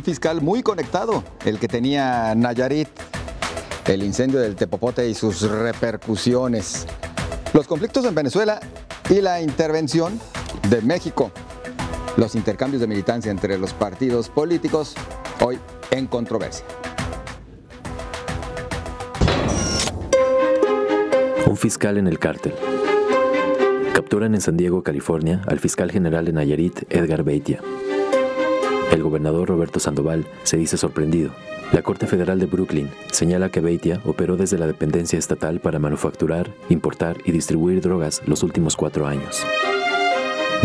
Un fiscal muy conectado, el que tenía Nayarit, el incendio del Tepopote y sus repercusiones, los conflictos en Venezuela y la intervención de México, los intercambios de militancia entre los partidos políticos, hoy en controversia. Un fiscal en el cártel. Capturan en San Diego, California, al fiscal general de Nayarit, Edgar Beitia. El gobernador Roberto Sandoval se dice sorprendido. La Corte Federal de Brooklyn señala que Beitia operó desde la dependencia estatal para manufacturar, importar y distribuir drogas los últimos 4 años.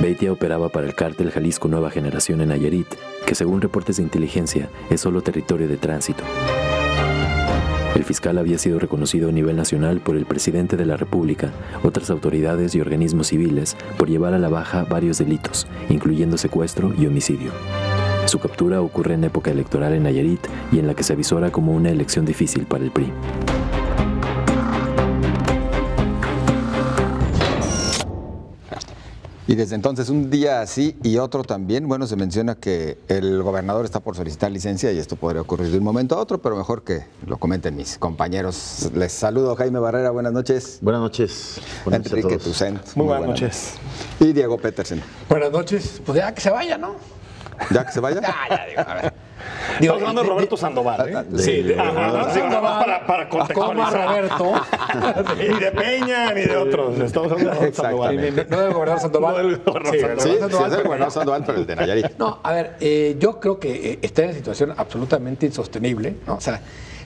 Beitia operaba para el cártel Jalisco Nueva Generación en Nayarit, que según reportes de inteligencia es solo territorio de tránsito. El fiscal había sido reconocido a nivel nacional por el presidente de la República, otras autoridades y organismos civiles por llevar a la baja varios delitos, incluyendo secuestro y homicidio. Su captura ocurre en época electoral en Nayarit y en la que se avisora como una elección difícil para el PRI. Y desde entonces, un día así y otro también, bueno, se menciona que el gobernador está por solicitar licencia y esto podría ocurrir de un momento a otro, pero mejor que lo comenten mis compañeros. Les saludo, Jaime Barrera, buenas noches. Buenas noches. Enrique Tucent. Muy buenas noches. Y Diego Petersen. Buenas noches. Pues ya que se vaya, ¿no? ¿Ya que se vaya? Ya, digo, a ver. Estamos hablando de Roberto Sandoval, ¿eh? Sí, para contextualizar. Roberto. Ni de Peña, ni de otros. Estamos hablando de Roberto Sandoval. No del gobernador Sandoval. No del gobernador Sandoval. Sí, es el gobernador Sandoval, pero el de Nayarit. No, a ver, yo creo que está en una situación absolutamente insostenible, ¿no? O sea,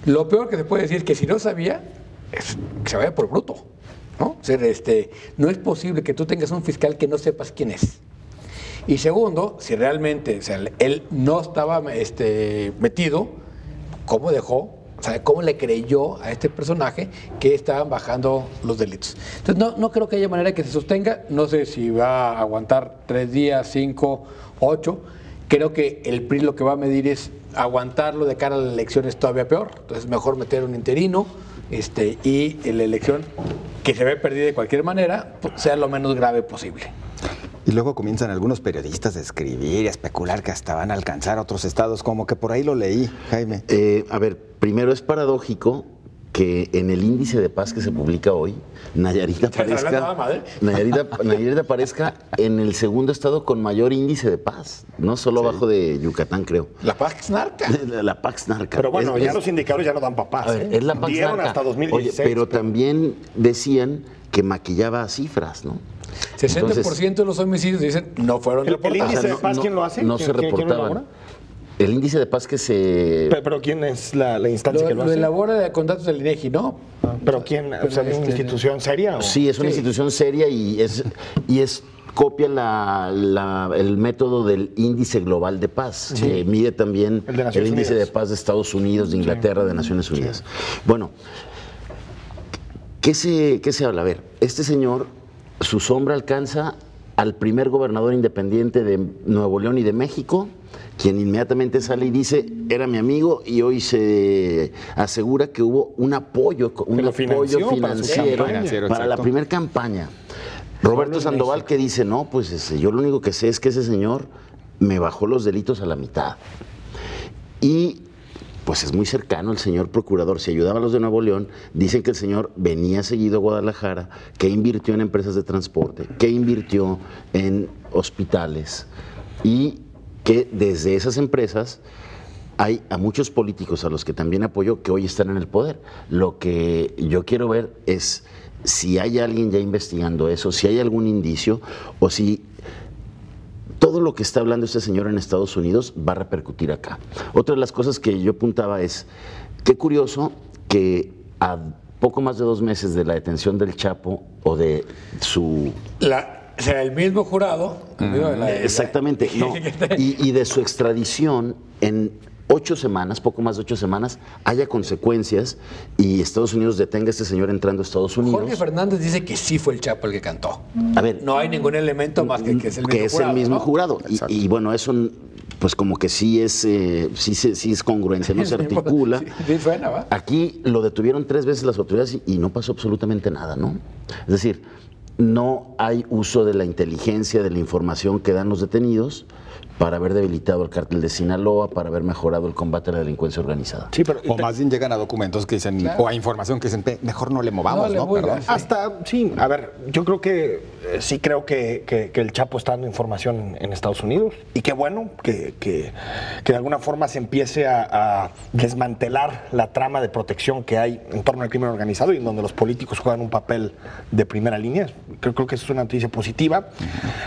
lo peor que se puede decir es que si no sabía, es que se vaya por bruto, ¿no? O sea, no es posible que tú tengas un fiscal que no sepas quién es. Y segundo, si realmente, o sea, él no estaba metido, ¿cómo dejó? O sea, ¿cómo le creyó a este personaje que estaban bajando los delitos? Entonces, no creo que haya manera que se sostenga. No sé si va a aguantar 3 días, 5, 8. Creo que el PRI lo que va a medir es aguantarlo de cara a la elección es todavía peor. Entonces, mejor meter un interino y la elección que se ve perdida de cualquier manera sea lo menos grave posible. Y luego comienzan algunos periodistas a escribir y a especular que hasta van a alcanzar a otros estados, como que por ahí lo leí, Jaime. A ver, primero es paradójico que en el índice de paz que se publica hoy, Nayarit aparezca en el segundo estado con mayor índice de paz, no solo abajo de Yucatán, creo. La Pax Narca. La Pax Narca. Pero bueno, ya los indicadores ya no dan para paz. A ver, es la Pax Dieron Narca. hasta 2016. Oye, pero también decían que maquillaba cifras, ¿no? 60% de los homicidios dicen no fueron ¿El reportados. índice de paz quién lo hace? No se ¿Quién lo reportaban. elabora? El índice de paz que se... Pero ¿quién es la instancia que lo hace? Lo elabora con datos del INEGI, ¿no? ¿Pero quién? O sea, ¿es una institución seria? ¿O? Sí, es una institución seria y copia el método del índice global de paz, que mide también el índice de paz de Estados Unidos, de Inglaterra, de Naciones Unidas. Sí. Bueno, ¿qué se habla? A ver, este señor, su sombra alcanza al primer gobernador independiente de Nuevo León y de México, quien inmediatamente sale y dice, era mi amigo, y hoy se asegura que hubo un apoyo financiero para la primera campaña. Roberto Sandoval que dice, no, pues yo lo único que sé es que ese señor me bajó los delitos a la mitad. Y pues es muy cercano el señor procurador, si ayudaba a los de Nuevo León, dicen que el señor venía seguido a Guadalajara, que invirtió en empresas de transporte, que invirtió en hospitales y que desde esas empresas hay a muchos políticos a los que también apoyó que hoy están en el poder. Lo que yo quiero ver es si hay alguien ya investigando eso, si hay algún indicio o si todo lo que está hablando este señor en Estados Unidos va a repercutir acá. Otra de las cosas que yo apuntaba es, qué curioso que a poco más de 2 meses de la detención del Chapo o de su... O sea, el mismo jurado. Exactamente, no. Y de su extradición en 8 semanas, poco más de 8 semanas, haya consecuencias y Estados Unidos detenga a este señor entrando a Estados Unidos. Jorge Fernández dice que sí fue el Chapo el que cantó. A ver, no hay ningún elemento más que es el mismo jurado. ¿No? Y bueno, eso pues como que sí es congruente, no se articula. Sí, suena, ¿va? Aquí lo detuvieron 3 veces las autoridades y no pasó absolutamente nada, ¿no? Es decir, no hay uso de la inteligencia, de la información que dan los detenidos. para haber debilitado el cártel de Sinaloa, para haber mejorado el combate a la delincuencia organizada. Sí, pero o más bien llegan a documentos que dicen, o a información que dicen, mejor no le movamos, ¿no? Perdón. Hasta, sí, a ver, yo creo que sí creo que el Chapo está dando información en Estados Unidos y qué bueno que de alguna forma se empiece a desmantelar la trama de protección que hay en torno al crimen organizado y en donde los políticos juegan un papel de primera línea. Creo que eso es una noticia positiva.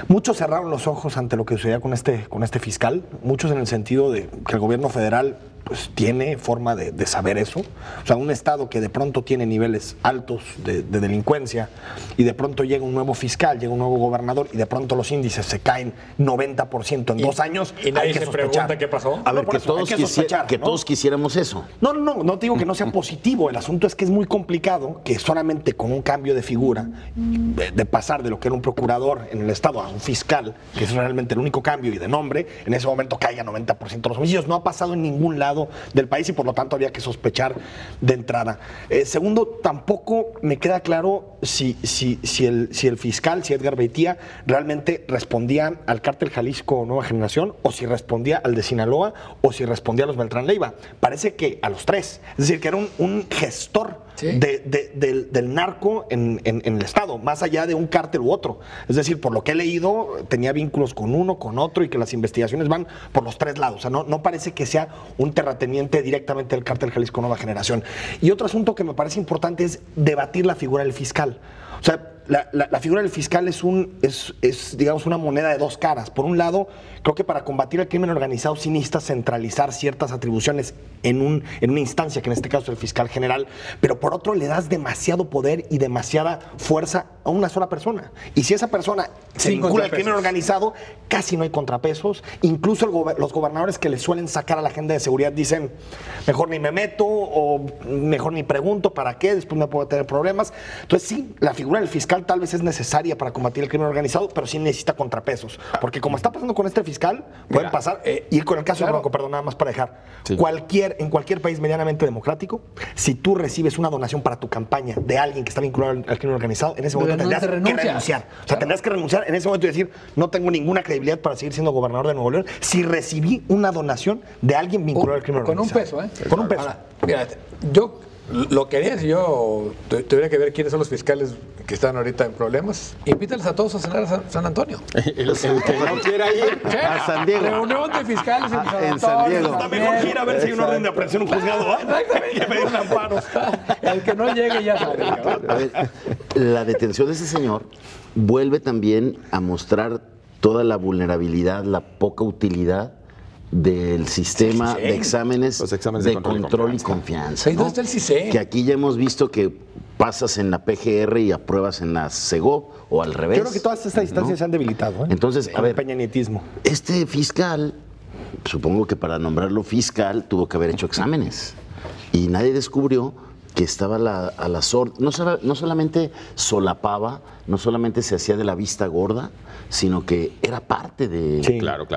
Muchos cerraron los ojos ante lo que sucedía con este fiscal, muchos en el sentido de que el gobierno federal pues tiene forma de saber eso. O sea, un estado que de pronto tiene niveles altos de delincuencia y de pronto llega un nuevo fiscal, llega un nuevo gobernador y de pronto los índices se caen 90% en 2 años. Y nadie se pregunta qué pasó. A ver, todos quisiéramos eso. No te digo que no sea positivo. El asunto es que es muy complicado que solamente con un cambio de figura, de pasar de lo que era un procurador en el estado a un fiscal, que es realmente el único cambio y de nombre, en ese momento caiga 90% de los homicidios. No ha pasado en ningún lado del país y por lo tanto había que sospechar de entrada. Segundo, tampoco me queda claro si el fiscal, si Edgar Beitia, realmente respondía al cártel Jalisco Nueva Generación o si respondía al de Sinaloa o si respondía a los Beltrán Leiva. Parece que a los tres. Es decir, que era un gestor del narco en el estado, más allá de un cártel u otro. Es decir, por lo que he leído, tenía vínculos con uno, con otro y que las investigaciones van por los 3 lados. O sea, no parece que sea un terrateniente directamente del cártel Jalisco Nueva Generación. Y otro asunto que me parece importante es debatir la figura del fiscal. O sea, la figura del fiscal es, digamos, una moneda de 2 caras. Por un lado, creo que para combatir el crimen organizado sí necesita centralizar ciertas atribuciones en una instancia, que en este caso es el fiscal general, pero por otro le das demasiado poder y demasiada fuerza a una sola persona. Y si esa persona se vincula al crimen organizado, casi no hay contrapesos. Incluso los gobernadores que le suelen sacar a la agenda de seguridad dicen, mejor ni me meto o mejor ni pregunto, ¿para qué? Después me puedo tener problemas. Entonces sí, la figura del fiscal tal vez es necesaria para combatir el crimen organizado, pero sí necesita contrapesos. Porque como está pasando con este fiscal, pueden pasar, y con el caso de Bronco, perdón, nada más para dejar, en cualquier país medianamente democrático, si tú recibes una donación para tu campaña de alguien que está vinculado al crimen organizado, en ese momento tendrás que renunciar. O sea, tendrás que renunciar en ese momento y decir, no tengo ninguna credibilidad para seguir siendo gobernador de Nuevo León si recibí una donación de alguien vinculado al crimen organizado. Con un peso, ¿eh? Con un peso. Ahora, mira, yo lo que haría si yo tuviera que ver quiénes son los fiscales que están ahorita en problemas, invítales a todos a cenar a San Antonio. El que no quiera ir a San Diego. Reunión de fiscales en San Diego. Está mejor ir a ver si hay una orden de aprehensión en un juzgado. Exactamente. Que pedir un amparo. El que no llegue ya sabe. A ver, la detención de ese señor vuelve también a mostrar toda la vulnerabilidad, la poca utilidad del sistema de exámenes, de control y confianza. ¿Y dónde está el CISEN? Que aquí ya hemos visto que pasas en la PGR y apruebas en la SEGO o al revés. Yo creo que todas estas instancias se han debilitado. Entonces, a ver, peñanietismo. Este fiscal, supongo que para nombrarlo fiscal tuvo que haber hecho exámenes y nadie descubrió que estaba a la sorda, no solamente solapaba, no solamente se hacía de la vista gorda, sino que era parte de,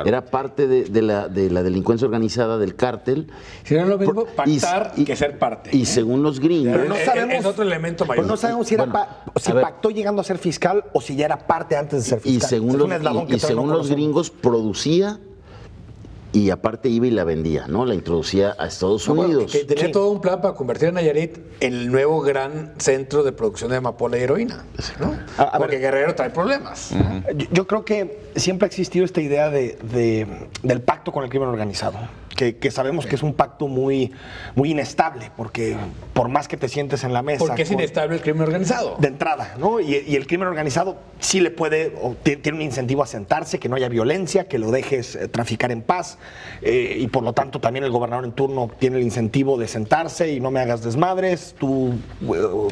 era parte de la delincuencia organizada del cártel. Si no es lo mismo pactar que ser parte. Y según los gringos, pero no sabemos, es otro elemento mayor. Pero no sabemos si, si pactó llegando a ser fiscal o si ya era parte antes de ser fiscal. Y según los gringos producía y aparte iba y la vendía, ¿no? La introducía a Estados Unidos. Que tenía todo un plan para convertir a Nayarit en el nuevo gran centro de producción de amapola y heroína, ¿no? Porque Guerrero trae problemas. Yo creo que siempre ha existido esta idea del pacto con el crimen organizado. Que sabemos que es un pacto muy inestable, porque por más que te sientes en la mesa... Porque es inestable el crimen organizado. De entrada, ¿no? Y el crimen organizado sí le puede, o tiene un incentivo a sentarse, que no haya violencia, que lo dejes traficar en paz, y por lo tanto también el gobernador en turno tiene el incentivo de sentarse y no me hagas desmadres, tú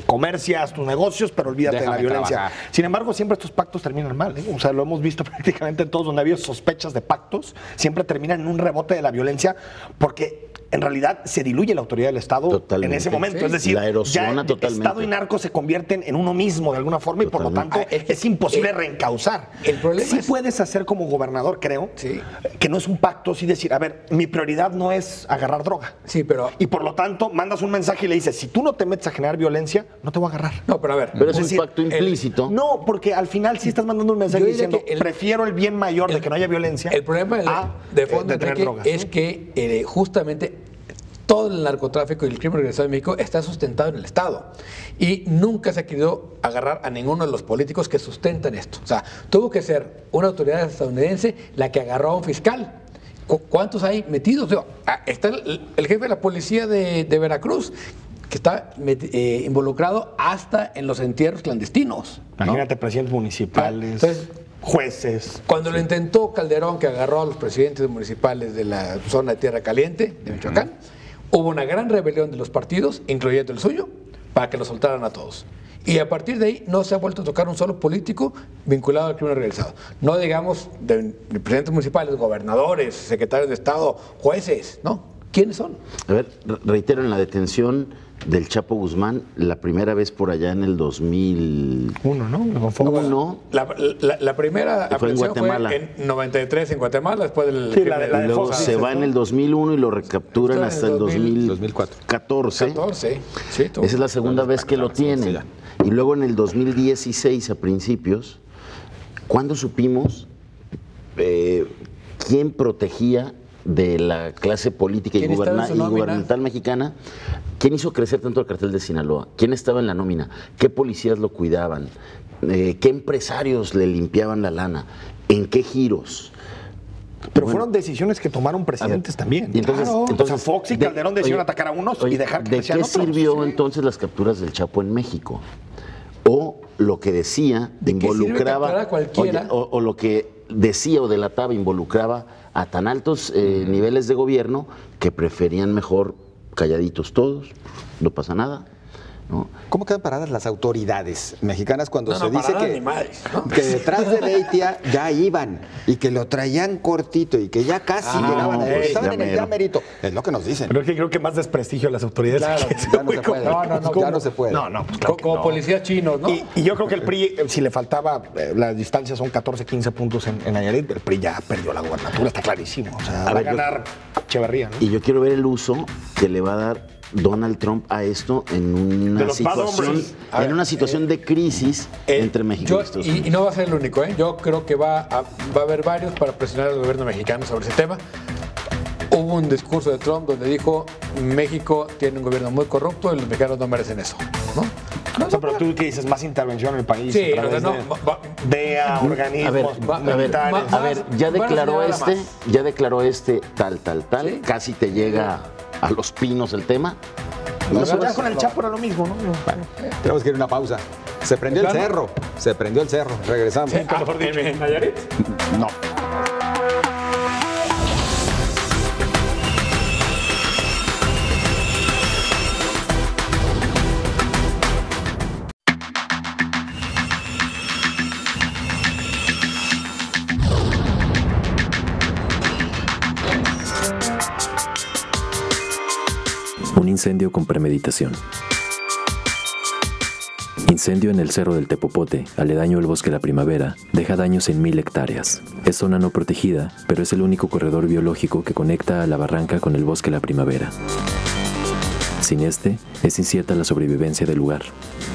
comercias tus negocios, pero olvídate de la violencia. Trabajar. Sin embargo, siempre estos pactos terminan mal, ¿eh? O sea, lo hemos visto prácticamente en todos donde ha habido sospechas de pactos, siempre terminan en un rebote de la violencia violencia, porque en realidad se diluye la autoridad del Estado Totalmente. en ese momento. Sí. Es decir, La erosiona ya totalmente. Estado y narco se convierten en uno mismo de alguna forma y por lo tanto es imposible reencauzar. El problema sí es... puedes hacer como gobernador, creo, Sí. que no es un pacto, sí decir, a ver, mi prioridad no es agarrar droga. Sí, pero... Y por lo tanto mandas un mensaje y le dices, si tú no te metes a generar violencia, no te voy a agarrar. No, pero a ver. Pero es Es un decir, pacto implícito. No, porque al final sí estás mandando un mensaje Yo diría diciendo, que prefiero el bien mayor de que no haya violencia. El problema de fondo, de tener Enrique, drogas. es que justamente todo el narcotráfico y el crimen organizado en México está sustentado en el Estado. Y nunca se ha querido agarrar a ninguno de los políticos que sustentan esto. O sea, tuvo que ser una autoridad estadounidense la que agarró a un fiscal. ¿Cuántos hay metidos? Digo, está el jefe de la policía de Veracruz, que está involucrado hasta en los entierros clandestinos, ¿no? Imagínate, presidentes municipales, Entonces, jueces. cuando lo intentó Calderón, que agarró a los presidentes municipales de la zona de Tierra Caliente, de Michoacán, hubo una gran rebelión de los partidos, incluyendo el suyo, para que lo soltaran a todos. Y a partir de ahí no se ha vuelto a tocar un solo político vinculado al crimen organizado. No digamos de presidentes municipales, gobernadores, secretarios de Estado, jueces, ¿no? ¿Quiénes son? A ver, reitero, en la detención del Chapo Guzmán, la primera vez por allá en el 2001, ¿no? La primera fue en aprehensión Guatemala. fue en 93 en Guatemala, después del... Sí, la de Luego Fox, se va en el 2001 y lo recapturan hasta el 2004. 2014. 14, sí, tú. Esa es la segunda vez que lo tienen. Y luego en el 2016, a principios, ¿cuándo supimos quién protegía de la clase política y ¿Quién estaba en su nómina? gubernamental mexicana? ¿Quién hizo crecer tanto el cartel de Sinaloa? ¿Quién estaba en la nómina? ¿Qué policías lo cuidaban? ¿Qué empresarios le limpiaban la lana? ¿En qué giros? Pero fueron decisiones que tomaron presidentes también. Y entonces, Claro. entonces, O sea, Fox y Calderón decidieron atacar a unos y dejar que ¿de crecieran qué otros? sirvió entonces las capturas del Chapo en México? O lo que decía ¿De qué sirve involucraba, capturar a cualquiera? oye, o lo que decía o delataba involucraba a tan altos niveles de gobierno que preferían mejor calladitos todos, no pasa nada, ¿no? ¿Cómo quedan paradas las autoridades mexicanas cuando No, se no, dice paradas que, ni madres, ¿no? que detrás de Beitia ya iban y que lo traían cortito y que ya casi llegaban a pues, estaban ya en el mero. ya merito? Es lo que nos dicen. Pero es que creo que más desprestigio a las autoridades. Claro, que eso, ya no güey, se puede. como- No, como- ya no se puede. No, no, pues claro que Como no. policías chinos, ¿no? Y yo creo que el PRI, si le faltaba, las distancias son 14, 15 puntos en Nayarit, el PRI ya perdió la gubernatura, está clarísimo. O sea, va a ver, yo- ganar Echeverría, ¿no? Y yo quiero ver el uso que le va a dar Donald Trump a esto en De una los bad situación, hombres. A ver, de crisis entre México y Estados Unidos. Y no va a ser el único, ¿eh? Yo creo que va a haber varios para presionar al gobierno mexicano sobre ese tema. Hubo un discurso de Trump donde dijo México tiene un gobierno muy corrupto y los mexicanos no merecen eso, ¿no? O sea, pero tú que dices más intervención en el país Sí, a través o sea, no, de DEA, organismos A ver, militares. a ver, ya Van a declaró señalar tal, ¿Sí? casi te llega a los pinos el tema. Pero ya con el Chapo era lo mismo, ¿no? Tenemos que ir a una pausa. Se prendió el cerro. Se prendió el cerro. Regresamos. Mejor dicho, ¿En Nayarit? No. Un incendio con premeditación. Incendio en el Cerro del Tepopote, aledaño al Bosque La Primavera, deja daños en 1000 hectáreas. Es zona no protegida, pero es el único corredor biológico que conecta a la barranca con el Bosque La Primavera. Sin este, es incierta la sobrevivencia del lugar.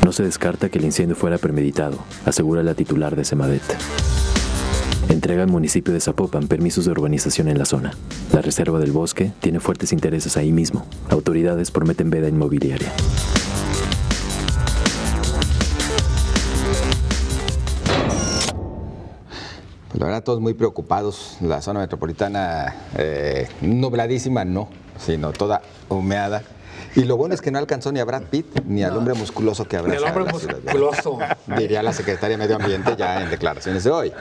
No se descarta que el incendio fuera premeditado, asegura la titular de Semadet. Entrega al municipio de Zapopan permisos de urbanización en la zona. La reserva del bosque tiene fuertes intereses ahí mismo. Autoridades prometen veda inmobiliaria. Pues la verdad, todos muy preocupados. La zona metropolitana nubladísima, no, sino toda humeada. Y lo bueno es que no alcanzó ni a Brad Pitt ni al hombre musculoso que abraza El hombre la ciudad. musculoso. Diría la secretaria de Medio Ambiente ya en declaraciones de hoy.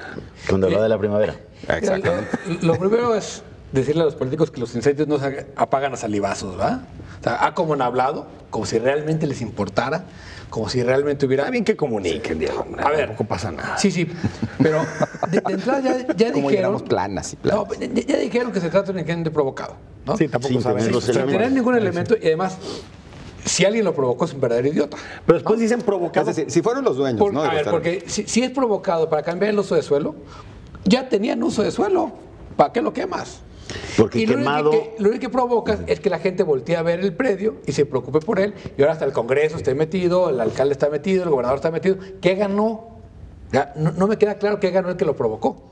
Cuando hablaba de la primavera. Exactamente. Lo primero es decirle a los políticos que los incendios no se apagan a salivazos, ¿verdad? O sea, como han hablado, como si realmente les importara, como si realmente hubiera... Está bien que comuniquen, Diego. A ver, tampoco pasa nada. Sí, pero de entrada ya Como dijeron... llegamos planas y planas. No, ya dijeron que se trata de un incidente provocado, ¿no? Sí, tampoco Sin saben. tener los Sin tener elementos. ningún elemento y además, si alguien lo provocó es un verdadero idiota. Pero después dicen provocado. Es decir, si fueron los dueños, ¿no? A ver, porque si es provocado para cambiar el uso de suelo, ya tenían uso de suelo. ¿Para qué lo quemas? Porque Y lo quemado... único que provocas es que la gente voltee a ver el predio y se preocupe por él. Y ahora hasta el Congreso esté metido, el alcalde está metido, el gobernador está metido. ¿Qué ganó? Ya, no me queda claro qué ganó el que lo provocó.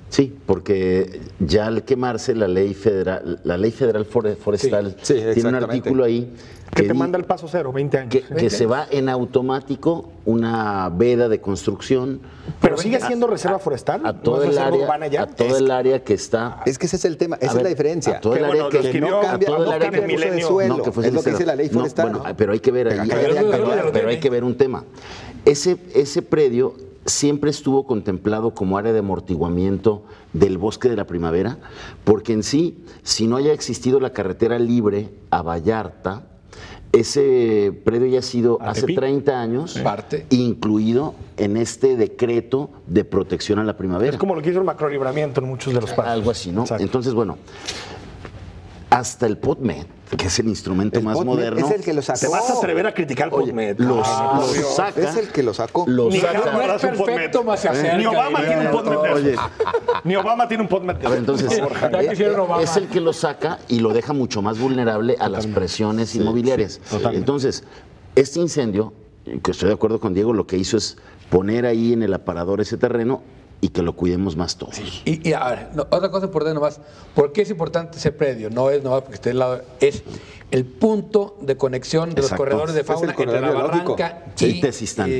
Sí, porque ya al quemarse la ley federal forestal Sí, tiene un exactamente. artículo ahí Que te di- manda el paso cero, 20 años. que se va en automático una veda de construcción Pero sigue siendo reserva forestal. a ¿No todo es el reserva área, urbana ya? a todo el área que está. Es que ese es el tema, esa A es ver, la diferencia. a todo el Que, área bueno, que los Que no escribió cambia, a todo el no área cambia que el uso de Milenio. suelo. No, que fue es lo que sincero. dice la ley No, forestal. bueno, pero hay que ver ahí, Acá habría que cambiar. pero hay que ver un tema. Ese predio siempre estuvo contemplado como área de amortiguamiento del bosque de la primavera, porque en sí, si no haya existido la carretera libre a Vallarta, ese predio ya ha sido ¿A hace Tepic? 30 años Parte. incluido en este decreto de protección a la primavera. Es como lo que hizo el macrolibramiento en muchos de los pasos. Algo así, ¿no? Exacto. Entonces, bueno, hasta el PodMed, que es el instrumento El más PodMed moderno, es el que lo sacó. ¿Te vas a atrever a criticar Oye, PodMed? los obvio. saca. Es el que lo sacó. Los Ni saca. Carlos No es Habrá su perfecto, PodMed. más se acerca. Ni Obama tiene un PodMed de Oye. esos. Ni Obama tiene un PodMed de A ver, esos. entonces, Ya quisieron Obama. es el que lo saca y lo deja mucho más vulnerable a las presiones inmobiliarias. totalmente. Entonces, este incendio, que estoy de acuerdo con Diego, lo que hizo es poner ahí en el aparador ese terreno y que lo cuidemos más todos. Y a ver, otra cosa importante nomás, ¿por qué es importante ese predio? No es nomás porque esté al lado, es el punto de conexión de los Exacto. corredores de Es el fauna entre corredor la biológico. barranca Sí, y Tezistán.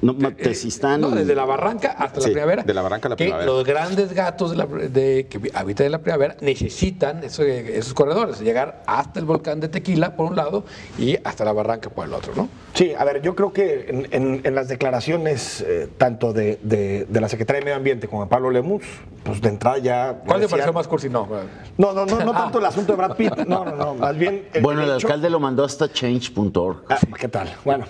No, Tezistán y- desde la barranca hasta Sí, la primavera. de la barranca a la que primavera. los grandes gatos que habitan en la primavera necesitan esos corredores, llegar hasta el volcán de Tequila por un lado y hasta la barranca por el otro, ¿no? Sí, a ver, yo creo que en las declaraciones tanto de la Secretaría de Medio Ambiente como de Pablo Lemus, pues de entrada ya... ¿Cuál te decían- pareció más cursi? No. No tanto el asunto de Brad Pitt, no, más bien... Bueno, el hecho- alcalde lo mandó hasta change.org. Ah, ¿qué tal? Bueno,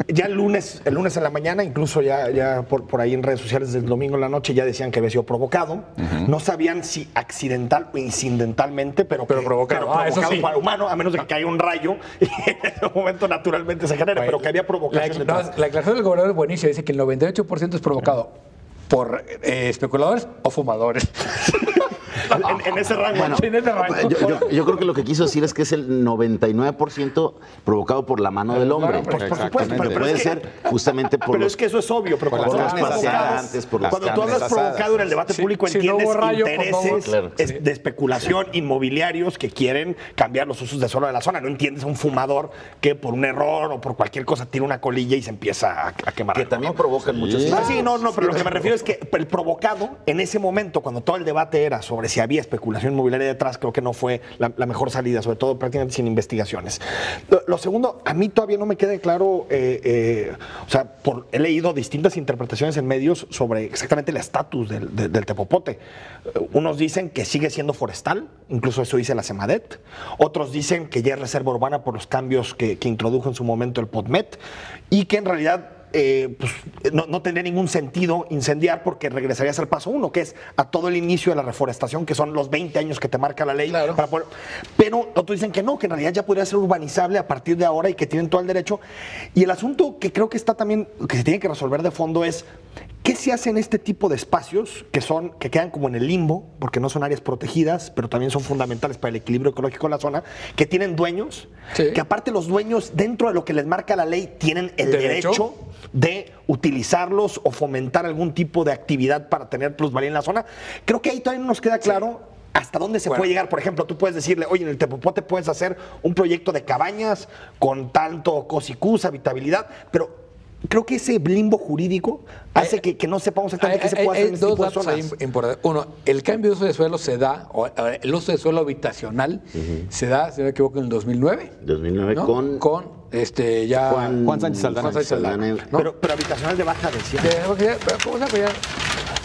ya el lunes en la mañana, incluso ya por ahí en redes sociales del domingo en la noche ya decían que había sido provocado. No sabían si accidental o incidentalmente, pero provocado. pero Ah, eso provocado sí. para humano, a menos de que caiga un rayo y en ese momento naturalmente se genera, pero que había provocación detrás. La declaración del gobernador es buenísima, dice que el 98% es provocado por especuladores o fumadores. En ese rango. Bueno, Sí, en ese rango. yo creo que lo que quiso decir es que es el 99% provocado por la mano del hombre. Por supuesto, Pero pero puede es que- ser justamente por Pero los... es que eso es obvio, pero Por cuando las tú hablas carnes provocado, asadas, por las cuando tú carnes hablas asadas. provocado en el debate Sí, público si no entiendes hubo rayo, por intereses favor. Claro. de especulación inmobiliarios que quieren cambiar los usos de suelo de la zona. No entiendes a un fumador que por un error o por cualquier cosa tira una colilla y se empieza a quemar. que algo, también ¿no? provocan muchos Ah, incendios. sí, no, pero lo que me refiero es que el provocado, en ese momento, cuando todo el debate era sobre si había especulación inmobiliaria detrás, creo que no fue la mejor salida, sobre todo prácticamente sin investigaciones. Lo segundo, a mí todavía no me queda claro, o sea, he leído distintas interpretaciones en medios sobre exactamente el estatus del tepopote. Unos dicen que sigue siendo forestal, incluso eso dice la Semadet. Otros dicen que ya es reserva urbana por los cambios que introdujo en su momento el PodMed y que en realidad pues, no tendría ningún sentido incendiar porque regresarías al paso 1, que es a todo el inicio de la reforestación, que son los 20 años que te marca la ley. Claro. Pero otros dicen que no, que en realidad ya podría ser urbanizable a partir de ahora y que tienen todo el derecho. Y el asunto que creo que está también, que se tiene que resolver de fondo es, ¿qué se hace en este tipo de espacios que quedan como en el limbo, porque no son áreas protegidas, pero también son fundamentales para el equilibrio ecológico de la zona, que tienen dueños, Sí. que aparte los dueños, dentro de lo que les marca la ley, tienen el derecho de utilizarlos o fomentar algún tipo de actividad para tener plusvalía en la zona? Creo que ahí todavía no nos queda claro hasta dónde se puede llegar. Por ejemplo, tú puedes decirle, oye, en el Tepopote puedes hacer un proyecto de cabañas con tanto cosicus, habitabilidad, pero creo que ese limbo jurídico hace que no sepamos exactamente qué se puede hacer en este dos tipo de datos ahí zonas. importantes. Uno, el cambio de uso de suelo se da, el uso de suelo habitacional se da, si no me equivoco, en el 2009. 2009 ¿no? con ya Juan Sánchez Aldana. Juan Sánchez Aldana, ¿no? Pero habitacional de baja densidad. ¿Cómo se llama?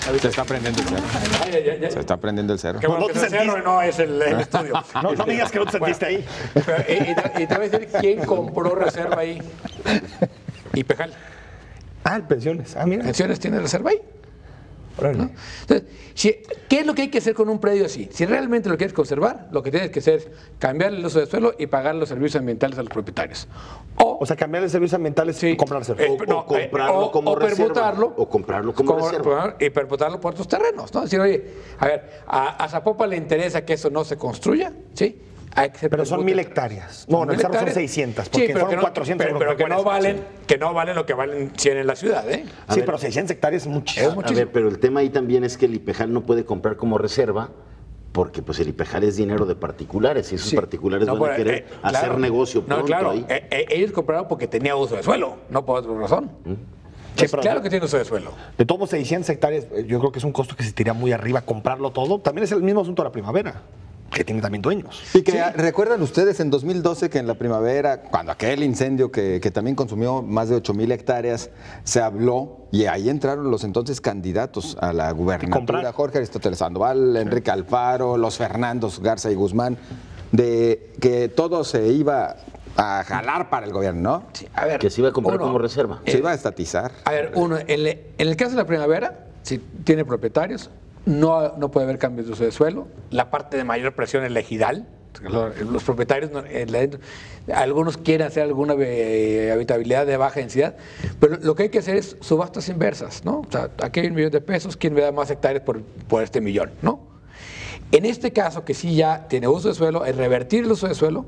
Se está prendiendo el cerro. Se está prendiendo el cerro. Qué bueno que es el cerro y no es el estudio. No me digas que no te sentiste ahí. Y te voy a decir quién compró reserva ahí. Y Pejal. El Pensiones. Mira. Pensiones tiene reserva ahí. Órale. Entonces, ¿qué es lo que hay que hacer con un predio así? Si realmente lo quieres conservar, lo que tienes que hacer es cambiar el uso de suelo y pagar los servicios ambientales a los propietarios. O sea, cambiar los servicios ambientales y comprarlo. O comprarlo como reserva. O comprarlo como reserva. Y permutarlo por tus terrenos, ¿no? Decir, oye, a ver, a Zapopan le interesa que eso no se construya, ¿sí? Pero son 1000 hectáreas. No, en el cerro son 600, porque sí, fueron 400. Pero que no valen lo que valen 100 en la ciudad, ¿eh? Sí, pero 600 hectáreas es muchísimo. A ver, pero el tema ahí también es que el IPEJAL no puede comprar como reserva porque pues el IPEJAL es dinero de particulares y esos particulares van a querer hacer negocio pronto ahí. Ellos compraron porque tenía uso de suelo, no por otra razón. Sí, claro que tiene uso de suelo. De todos 600 hectáreas, yo creo que es un costo que se tira muy arriba comprarlo todo. También es el mismo asunto de la Primavera, que tiene también dueños. Y que recuerdan ustedes en 2012 que en la Primavera, cuando aquel incendio que también consumió más de 8,000 hectáreas, se habló y ahí entraron los entonces candidatos a la gubernatura, Jorge Aristóteles Sandoval, Enrique Alfaro, los Fernandos Garza y Guzmán, de que todo se iba a jalar para el gobierno, ¿no? Sí, a ver, que se iba a comprar como reserva. Se iba a estatizar. A ver, en el caso de la Primavera, si tiene propietarios, no puede haber cambios de uso de suelo. La parte de mayor presión es el ejidal. Los propietarios, algunos quieren hacer alguna habitabilidad de baja densidad, pero lo que hay que hacer es subastas inversas, ¿no? O sea, aquí hay $1 millón de pesos, ¿quién me da más hectáreas por este millón, ¿no? En este caso, que sí ya tiene uso de suelo, es revertir el uso de suelo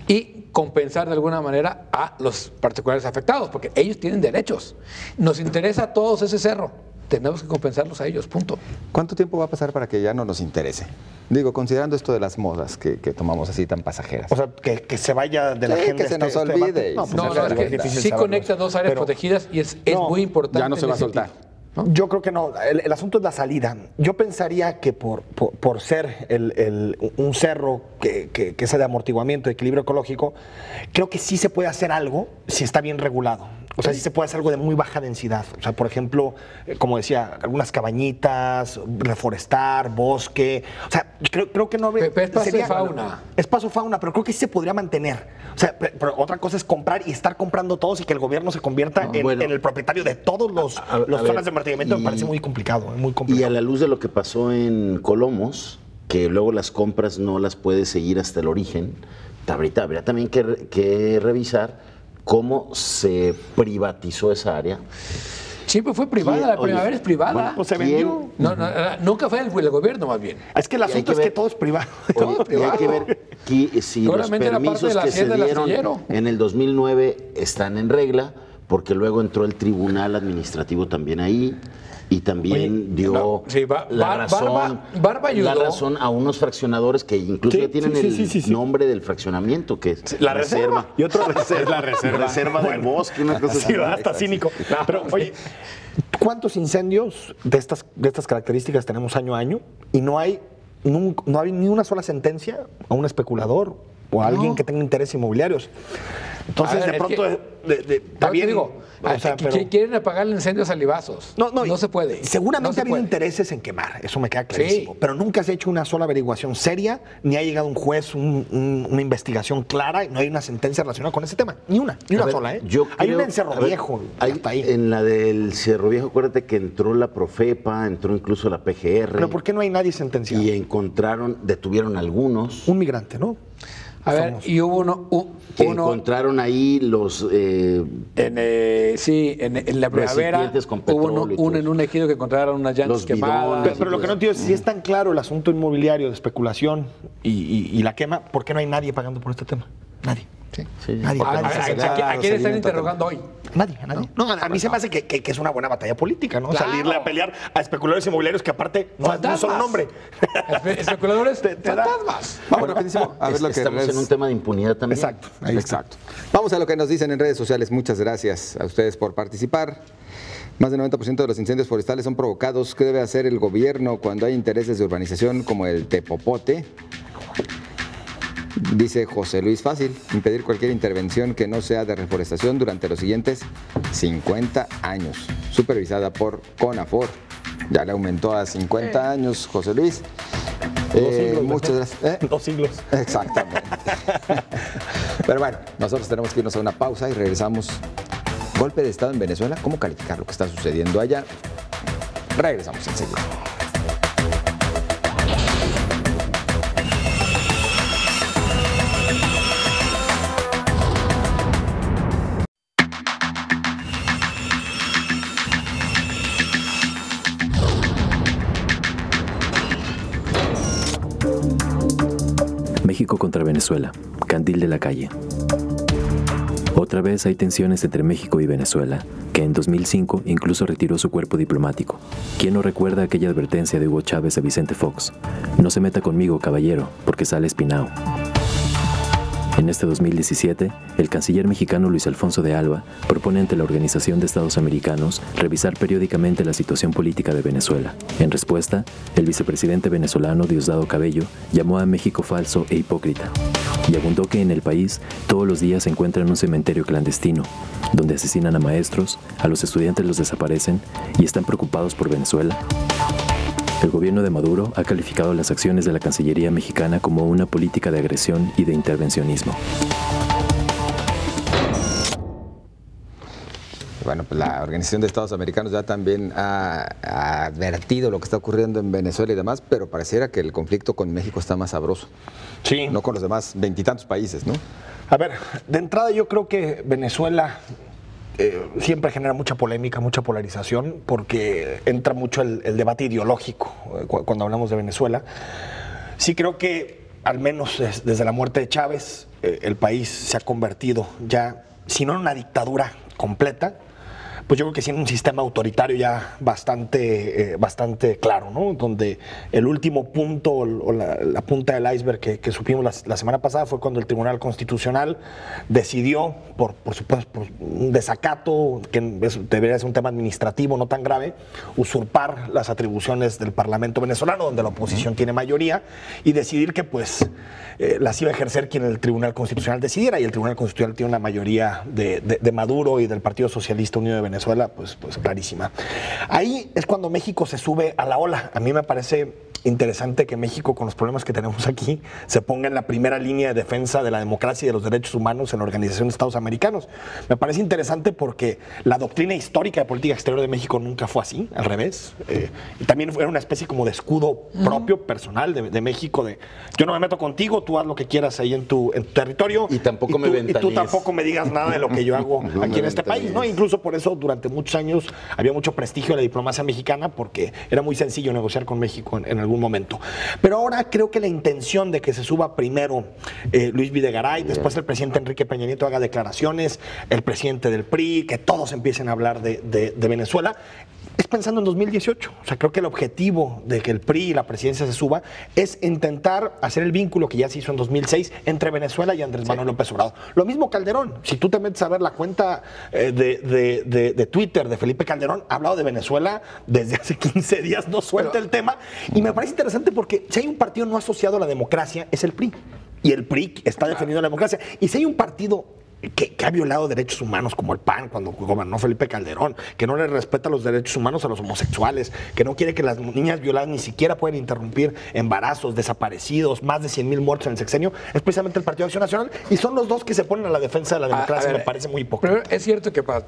y compensar de alguna manera a los particulares afectados, porque ellos tienen derechos. Nos interesa a todos ese cerro. Tenemos que compensarlos a ellos, punto. ¿Cuánto tiempo va a pasar para que ya no nos interese? Digo, considerando esto de las modas que tomamos así tan pasajeras. O sea, que se vaya de la agenda. Que se nos olvide. Es que sí conecta dos áreas protegidas y es muy importante. Ya no se va a soltar. ¿No? Yo creo que no. El asunto es la salida. Yo pensaría que por ser un cerro que sea de amortiguamiento, de equilibrio ecológico, creo que sí se puede hacer algo si está bien regulado. O sea, sí se puede hacer algo de muy baja densidad. O sea, por ejemplo, como decía, algunas cabañitas, reforestar, bosque. O sea, creo que no habría... Pero es paso de fauna. Es paso fauna, pero creo que sí se podría mantener. O sea, pero otra cosa es comprar y estar comprando todos y que el gobierno se convierta en el propietario de todos los zonas de amortiguamiento. Me parece muy complicado, muy complicado. Y a la luz de lo que pasó en Colomos, que luego las compras no las puedes seguir hasta el origen, habría también que revisar cómo se privatizó esa área. Siempre fue privada, la Primavera es privada. Bueno, pues se vendió. Nunca fue el gobierno, más bien. Es que el asunto es que todo es privado. Y hay que ver si los permisos que se dieron en el 2009 están en regla, porque luego entró el Tribunal Administrativo también ahí. Y también dio la razón a unos fraccionadores que incluso ya tienen el nombre del fraccionamiento, que es la reserva. Y otro es la reserva del bosque, una cosa así. Hasta cínico. Pero, oye, ¿cuántos incendios de estas características tenemos año a año? Y no hay ni una sola sentencia a un especulador o a alguien que tenga intereses inmobiliarios. Entonces, de pronto, está bien. Digo, quieren apagar el incendio a salivazos. No se puede. Seguramente ha habido intereses en quemar, eso me queda clarísimo. Sí. Pero nunca se ha hecho una sola averiguación seria, ni ha llegado un juez, una investigación clara, no hay una sentencia relacionada con ese tema. Ni una sola, ¿eh? Hay una en Cerro Viejo. En la del Cerro Viejo, acuérdate que entró la Profepa, entró incluso la PGR. Pero ¿por qué no hay nadie sentenciado? Y detuvieron algunos. Un migrante, ¿no? A ver, y hubo uno encontraron ahí los... en la Primavera hubo uno en un ejido que encontraron unas llantas quemadas. Pero lo que no entiendo es si es tan claro el asunto inmobiliario de especulación y la quema, ¿por qué no hay nadie pagando por este tema? Nadie. Sí. Nadie. ¿A quién están interrogando hoy? Nadie. No, a mí se me hace que es una buena batalla política, ¿no? Claro. Salirle a pelear a especuladores inmobiliarios que aparte no son nombre. Especuladores fantasmas. Vamos rapidísimo a ver lo que estamos en un tema de impunidad también. Exacto. Vamos a lo que nos dicen en redes sociales. Muchas gracias a ustedes por participar. Más del 90% de los incendios forestales son provocados. ¿Qué debe hacer el gobierno cuando hay intereses de urbanización como el Tepopote? Dice José Luis, fácil, impedir cualquier intervención que no sea de reforestación durante los siguientes 50 años, supervisada por CONAFOR. Ya le aumentó a 50 años, José Luis. 2 siglos. Muchas gracias. 2 siglos. Exactamente. Pero bueno, nosotros tenemos que irnos a una pausa y regresamos. Golpe de Estado en Venezuela, ¿cómo calificar lo que está sucediendo allá? Regresamos enseguida. México contra Venezuela, candil de la calle. Otra vez hay tensiones entre México y Venezuela, que en 2005 incluso retiró su cuerpo diplomático. ¿Quién no recuerda aquella advertencia de Hugo Chávez a Vicente Fox? No se meta conmigo, caballero, porque sale espinao. En este 2017, el canciller mexicano Luis Alfonso de Alba propone ante la Organización de Estados Americanos revisar periódicamente la situación política de Venezuela. En respuesta, el vicepresidente venezolano Diosdado Cabello llamó a México falso e hipócrita y abundó que en el país todos los días se encuentran un cementerio clandestino, donde asesinan a maestros, a los estudiantes los desaparecen y están preocupados por Venezuela. El gobierno de Maduro ha calificado las acciones de la Cancillería mexicana como una política de agresión y de intervencionismo. Bueno, pues la Organización de Estados Americanos ya también ha advertido lo que está ocurriendo en Venezuela y demás, pero pareciera que el conflicto con México está más sabroso. Sí. No con los demás 20 y tantos países, ¿no? A ver, de entrada yo creo que Venezuela siempre genera mucha polémica, mucha polarización, porque entra mucho el debate ideológico cuando hablamos de Venezuela. Sí creo que, al menos desde la muerte de Chávez, el país se ha convertido ya, si no en una dictadura completa, pues yo creo que sí en un sistema autoritario ya bastante claro, ¿no? Donde el último punto o la punta del iceberg que supimos la semana pasada fue cuando el Tribunal Constitucional decidió, por supuesto, por un desacato, que debería ser un tema administrativo no tan grave, usurpar las atribuciones del Parlamento venezolano, donde la oposición tiene mayoría, y decidir que pues las iba a ejercer quien el Tribunal Constitucional decidiera, y el Tribunal Constitucional tiene una mayoría de Maduro y del Partido Socialista Unido de Venezuela, pues clarísima. Ahí es cuando México se sube a la ola. A mí me parece interesante que México, con los problemas que tenemos aquí, se ponga en la primera línea de defensa de la democracia y de los derechos humanos en la Organización de Estados Americanos. Me parece interesante porque la doctrina histórica de política exterior de México nunca fue así, al revés. Y también era una especie como de escudo propio, personal de México, de yo no me meto contigo, tú haz lo que quieras ahí en tu territorio. Y tampoco me ventanees. Y tú tampoco me digas nada de lo que yo hago aquí en este país, ¿no? Incluso por eso durante muchos años había mucho prestigio de la diplomacia mexicana, porque era muy sencillo negociar con México en algún momento. Pero ahora creo que la intención de que se suba primero Luis Videgaray, después el presidente Enrique Peña Nieto haga declaraciones, el presidente del PRI, que todos empiecen a hablar de Venezuela, es pensando en 2018. O sea, creo que el objetivo de que el PRI y la presidencia se suba es intentar hacer el vínculo que ya se hizo en 2006 entre Venezuela y Andrés Manuel López Obrador. Lo mismo Calderón. Si tú te metes a ver la cuenta de Twitter de Felipe Calderón, ha hablado de Venezuela desde hace 15 días, no suelta el tema. Y me parece interesante porque si hay un partido no asociado a la democracia, es el PRI. Y el PRI está defendiendo la democracia. Y si hay un partido que ha violado derechos humanos como el PAN cuando gobernó Felipe Calderón, que no le respeta los derechos humanos a los homosexuales, que no quiere que las niñas violadas ni siquiera puedan interrumpir embarazos, desaparecidos, más de 100,000 muertos en el sexenio, es precisamente el Partido de Acción Nacional, y son los dos que se ponen a la defensa de la democracia. Me parece muy hipócrita. Pero es cierto que para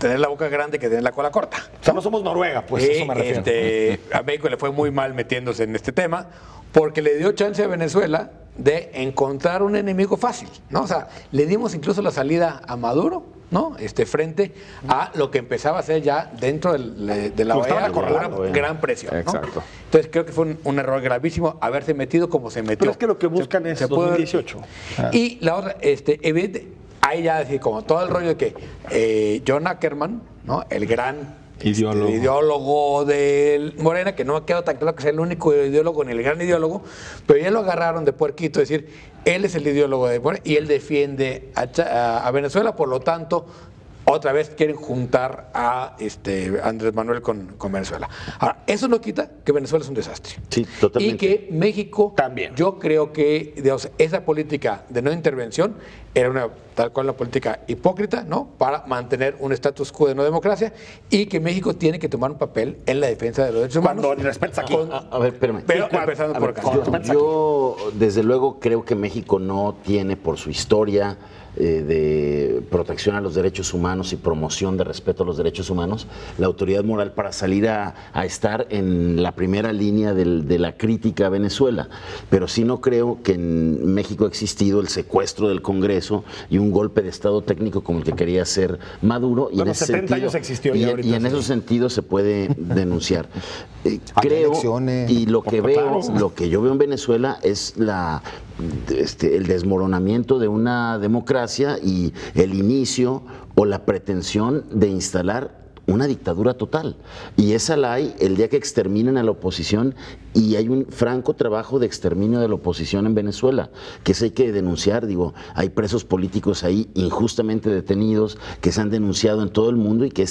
tener la boca grande que tener la cola corta. O sea, no somos Noruega, pues eso me refiero. A México le fue muy mal metiéndose en este tema, porque le dio chance a Venezuela de encontrar un enemigo fácil, ¿no? O sea, le dimos incluso la salida a Maduro, ¿no? Frente a lo que empezaba a ser ya dentro de la OEA con una gran presión, ¿no? Exacto. Entonces creo que fue un error gravísimo haberse metido como se metió. Pero es que lo que buscan es 2018. Y la otra, evidente, hay ya decir como todo el rollo de que John Ackerman, ¿no? El gran ideólogo de Morena, que no ha quedado tan claro que sea el único ideólogo ni el gran ideólogo, pero ya lo agarraron de puerquito, es decir, él es el ideólogo de Morena y él defiende a Venezuela, por lo tanto, otra vez quieren juntar a Andrés Manuel con Venezuela. Ahora, eso no quita que Venezuela es un desastre. Sí, totalmente. Y que México, también. Yo creo que, digamos, esa política de no intervención era tal cual una política hipócrita, ¿no? Para mantener un status quo de no democracia, y que México tiene que tomar un papel en la defensa de los derechos humanos. Cuando respetas aquí. A ver, espérame. Pero empezando por acá. Yo, desde luego, creo que México no tiene, por su historia de protección a los derechos humanos y promoción de respeto a los derechos humanos, la autoridad moral para salir a estar en la primera línea de la crítica a Venezuela. Pero sí no creo que en México ha existido el secuestro del Congreso y un golpe de Estado técnico como el que quería hacer Maduro. Y en ese 70 sentido, años existió y, ya ahorita, y en sí. esos sentidos se puede denunciar. Creo, y lo que Claro. veo, lo que yo veo en Venezuela es el desmoronamiento de una democracia y el inicio o la pretensión de instalar una dictadura total. Y esa la hay el día que exterminen a la oposición, y hay un franco trabajo de exterminio de la oposición en Venezuela, que eso hay que denunciar. Digo, hay presos políticos ahí injustamente detenidos que se han denunciado en todo el mundo y que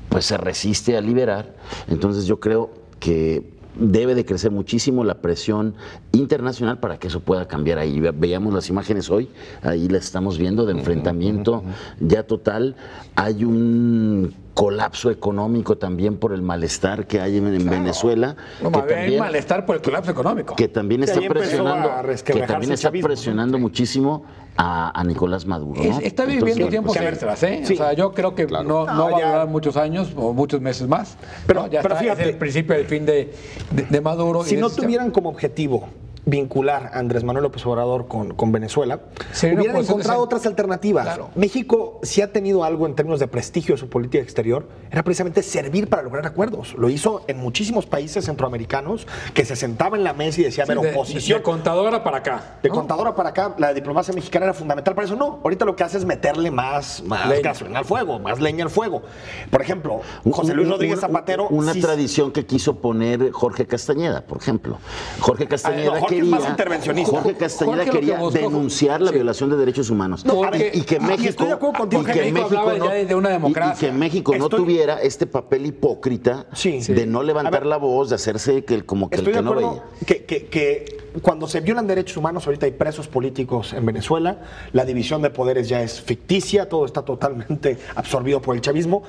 pues se resiste a liberar. Entonces yo creo que debe de crecer muchísimo la presión internacional para que eso pueda cambiar ahí. Veíamos las imágenes hoy, ahí las estamos viendo de enfrentamiento ya total. Hay un colapso económico también por el malestar que hay en Venezuela. No, que también hay malestar por el colapso económico. Que también está ahí empezó presionando, a resquebrajarse el chavismo, ¿no? muchísimo a Nicolás Maduro, ¿no? Está viviendo Entonces, tiempos pues, extras, ¿eh? Sí. O sea, yo creo que no va a ya. durar muchos años o muchos meses más. Pero- ¿no? Ya pero está, fíjate, es el principio del fin de Maduro. Si y no ese tuvieran como objetivo vincular a Andrés Manuel López Obrador con Venezuela, Sería una hubieran posición encontrado de- otras alternativas. Claro. México, si ha tenido algo en términos de prestigio de su política exterior, era precisamente servir para lograr acuerdos. Lo hizo en muchísimos países centroamericanos, que se sentaba en la mesa y decía, a ver, de oposición. contadora para acá. De ¿no? contadora para acá, la diplomacia mexicana era fundamental para eso. No, ahorita lo que hace es meterle más Leña. gasolina al fuego, más leña al fuego. Por ejemplo, José Luis Rodríguez Zapatero. Una sí- tradición que quiso poner Jorge Castañeda, por ejemplo. Jorge Castañeda no, Jorge es quería, más intervencionista. Jorge Castañeda Jorge lo que quería buscó- denunciar la sí. violación de derechos humanos. No, a ver, y que y México, estoy de acuerdo contigo. y Porque que México hablaba ya de una democracia. y que México no Estoy- tuviera este papel hipócrita Sí. de no A levantar ver, la voz, de hacerse como que el Estoy de que no acuerdo veía. que cuando se violan derechos humanos, ahorita hay presos políticos en Venezuela, la división de poderes ya es ficticia, todo está totalmente absorbido por el chavismo.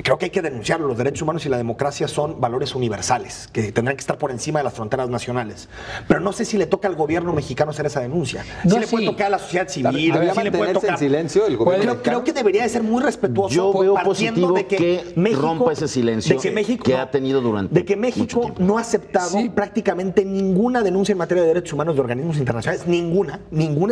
Creo que hay que denunciarlo. Los derechos humanos y la democracia son valores universales, que tendrán que estar por encima de las fronteras nacionales. Pero no sé si le toca al gobierno mexicano hacer esa denuncia. No, sí le puede sí. tocar a la sociedad civil, ¿Debería sí le puede mantenerse tocar... en silencio el gobierno Creo mexicano? que debería de ser muy respetuoso. Yo veo partiendo positivo de que México, rompa ese silencio de que México, que ha tenido durante de que mucho México tiempo. no ha aceptado Sí. prácticamente ninguna denuncia en materia de derechos humanos de organismos internacionales. Ninguna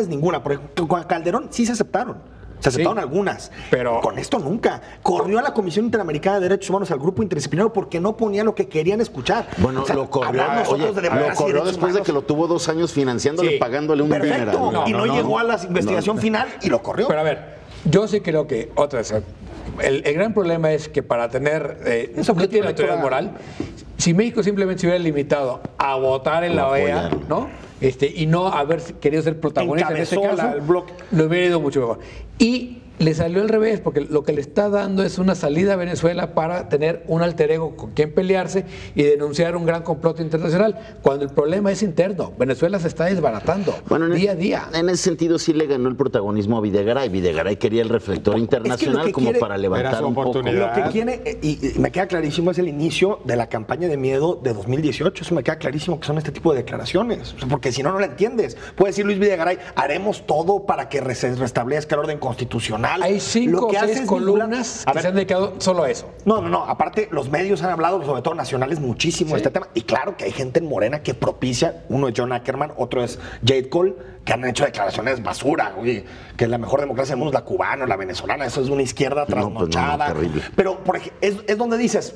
es ninguna. Por ejemplo, con Calderón sí se aceptaron. Se aceptaron Sí. algunas, Pero- con esto nunca. Corrió a la Comisión Interamericana de Derechos Humanos, al grupo interdisciplinario, porque no ponía lo que querían escuchar. Bueno, O sea, lo corrió, hablar nosotros oye, de democracia lo y corrió derechos después de humanos. que lo tuvo 2 años financiándole, Sí. pagándole un Perfecto. dineral. Y no llegó a la investigación final y lo corrió. Pero a ver, yo sí creo que, otra vez, el gran problema es que para tener, Eso no tiene que autoridad moral, si México simplemente se hubiera limitado a votar en la OEA, apoyarlo. ¿no? Y no haber querido ser protagonista en este Encabezó caso, el bloque. lo hubiera ido mucho mejor. Y le salió al revés, porque lo que le está dando es una salida a Venezuela para tener un alter ego con quien pelearse y denunciar un gran complot internacional, cuando el problema es interno. Venezuela se está desbaratando Bueno, día a día. En ese sentido sí le ganó el protagonismo a Videgaray. Videgaray quería el reflector internacional que como quiere- para levantar Era su un poco. oportunidad. Lo que quiere, y me queda clarísimo, es el inicio de la campaña de miedo de 2018. Eso me queda clarísimo que son este tipo de declaraciones. O sea, porque si no, no la entiendes. Puede decir Luis Videgaray, haremos todo para que se restablezca el orden constitucional. Hay 5 Lo o que hace 6 es columnas vincular- A que se han ver, dedicado solo a eso. no. Aparte, los medios han hablado, sobre todo nacionales, muchísimo de este tema. Y claro que hay gente en Morena que propicia. Uno es John Ackerman, otro es Jade Cole, que han hecho declaraciones basura, güey, que la mejor democracia del mundo es la cubana o la venezolana. Eso es una izquierda trasnochada. terrible. Pero por es donde dices,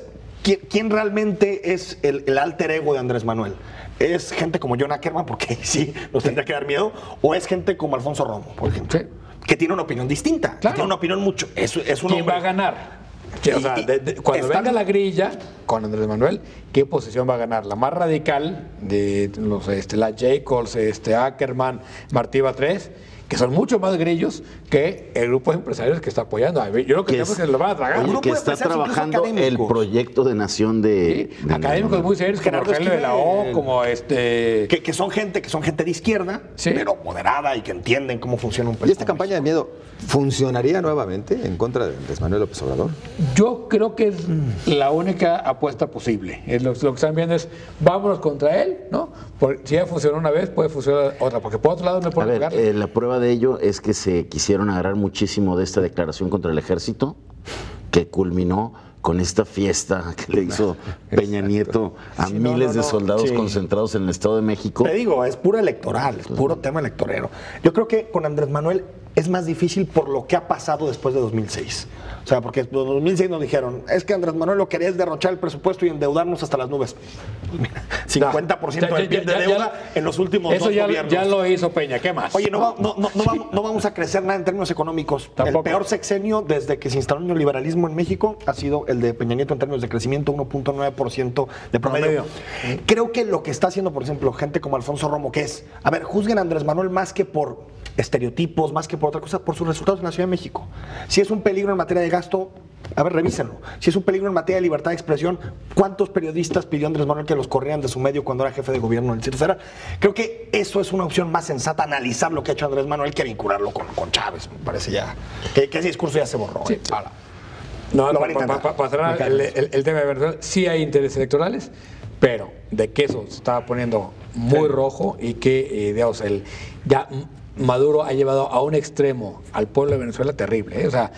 ¿quién realmente es el alter ego de Andrés Manuel? ¿Es gente como John Ackerman, porque sí, nos tendría que dar miedo? ¿O es gente como Alfonso Romo, por ejemplo? Sí. Que tiene una opinión distinta, que Claro. tiene una opinión mucho. Es un ¿Quién hombre- va a ganar? O sea, cuando está- venga la grilla con Andrés Manuel, ¿qué posición va a ganar? ¿La más radical de los la Jacobs, Ackerman, Martí Batres? que son mucho más grillos que el grupo de empresarios que está apoyando. Yo creo que tenemos que lo van a tragar. Oye, que está trabajando el proyecto de nación de... Sí, académicos muy serios, como Rogelio de la O, como Que son gente de izquierda, pero moderada y que entienden cómo funciona un país. ¿Y esta campaña de miedo funcionaría nuevamente en contra de Andrés Manuel López Obrador? Yo creo que es la única apuesta posible. Lo que están viendo es, vámonos contra él, ¿no? Porque si ya funcionó una vez, puede funcionar otra, porque por otro lado no puede pegar. La prueba de ello es que se quisieron agarrar muchísimo de esta declaración contra el ejército, que culminó con esta fiesta que le hizo Peña Nieto a miles de soldados concentrados en el Estado de México. Te digo, es pura electoral, es puro tema electorero. Yo creo que con Andrés Manuel es más difícil por lo que ha pasado después de 2006. O sea, porque en 2006 nos dijeron, es que Andrés Manuel lo quería es derrochar el presupuesto y endeudarnos hasta las nubes. 50% del PIB de deuda en los últimos dos gobiernos. Ya lo hizo Peña, ¿qué más? Oye, no vamos a crecer nada en términos económicos. Tampoco. El peor sexenio desde que se instaló el neoliberalismo en México ha sido el de Peña Nieto en términos de crecimiento, 1.9% de promedio. Creo que lo que está haciendo, por ejemplo, gente como Alfonso Romo, que es, a ver, juzguen a Andrés Manuel más que por estereotipos, más que por otra cosa, por sus resultados en la Ciudad de México. Si es un peligro en materia de gasto, a ver, revísenlo. Si es un peligro en materia de libertad de expresión, ¿cuántos periodistas pidió Andrés Manuel que los corrieran de su medio cuando era jefe de gobierno del Distrito Federal? Creo que eso es una opción más sensata, analizar lo que ha hecho Andrés Manuel que vincularlo con Chávez. Me parece ya que ese discurso ya se borró. Sí, ahora. No, para cerrar el tema de verdad, sí hay intereses electorales, pero de que eso se estaba poniendo muy rojo y que, digamos, ya Maduro ha llevado a un extremo al pueblo de Venezuela terrible, ¿eh? O sea,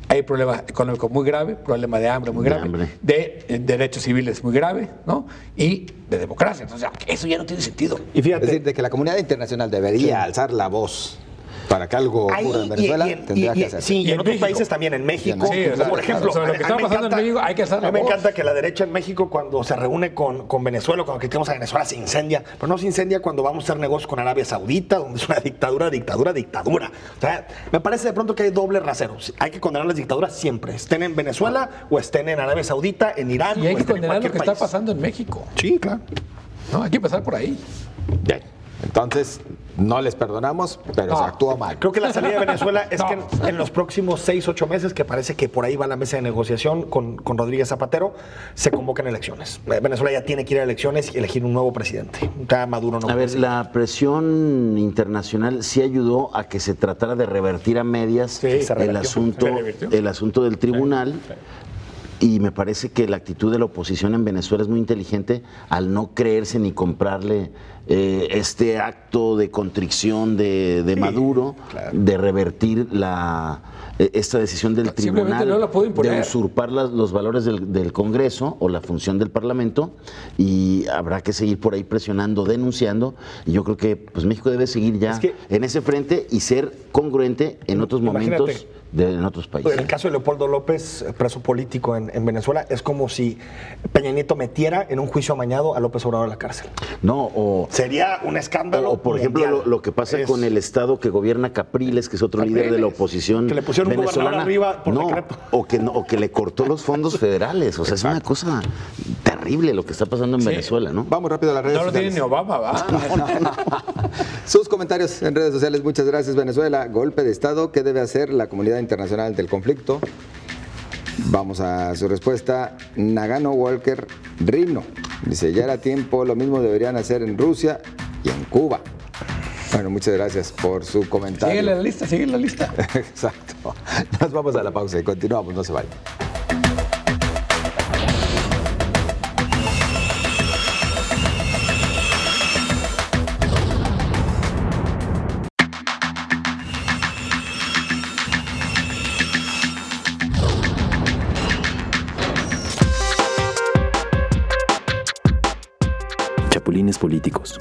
hay problemas económicos muy graves, problema de hambre muy grave, de derechos civiles muy grave, ¿no? Y de democracia. Entonces, eso ya no tiene sentido. Y fíjate, es decir, de que la comunidad internacional debería alzar la voz para que algo ocurra en Venezuela, tendría que hacerse. Sí, y en otros países también, en México. Sí, o sea, por ejemplo, sobre lo que está pasando en México hay que hacer la voz. A mí me encanta que la derecha en México, cuando se reúne con Venezuela, cuando criticamos a Venezuela, se incendia. Pero no se incendia cuando vamos a hacer negocios con Arabia Saudita, donde es una dictadura. O sea, me parece de pronto que hay doble rasero. Hay que condenar las dictaduras siempre, estén en Venezuela o estén en Arabia Saudita, en Irán. Y hay que condenar lo que está pasando en México. Sí, claro. No, hay que empezar por ahí. Bien. Entonces, no les perdonamos, pero se actuó mal. Creo que la salida de Venezuela es que en los próximos 6-8 meses, que parece que por ahí va la mesa de negociación con Rodríguez Zapatero, se convocan elecciones. Venezuela ya tiene que ir a elecciones y elegir un nuevo presidente. Maduro no. A ver, la presión internacional sí ayudó a que se tratara de revertir a medias el asunto del tribunal. Y me parece que la actitud de la oposición en Venezuela es muy inteligente al no creerse ni comprarle este acto de contrición de Maduro, de revertir esta decisión del tribunal de usurpar los valores del Congreso o la función del Parlamento, y habrá que seguir por ahí presionando, denunciando, y yo creo que pues México debe seguir ya en ese frente y ser congruente en otros momentos en otros países. En el caso de Leopoldo López, preso político en Venezuela, es como si Peña Nieto metiera en un juicio amañado a López Obrador a la cárcel. No, sería un escándalo. O por ejemplo, lo que pasa con el estado que gobierna Capriles, que es otro líder de la oposición que le pusieron venezolana, un arriba por decreto. O que le cortó los fondos federales. O sea, es una cosa terrible lo que está pasando en Venezuela, ¿no? Vamos rápido a las redes sociales. No lo tiene ni Obama, ¿va? No. Sus comentarios en redes sociales. Muchas gracias, Venezuela. Golpe de Estado. ¿Qué debe hacer la comunidad internacional ante el conflicto? Vamos a su respuesta. Nagano Walker Rino dice, ya era tiempo, lo mismo deberían hacer en Rusia y en Cuba. Bueno, muchas gracias por su comentario. Sigue la lista. Exacto. Nos vamos a la pausa y continuamos, no se vayan. Chapulines políticos.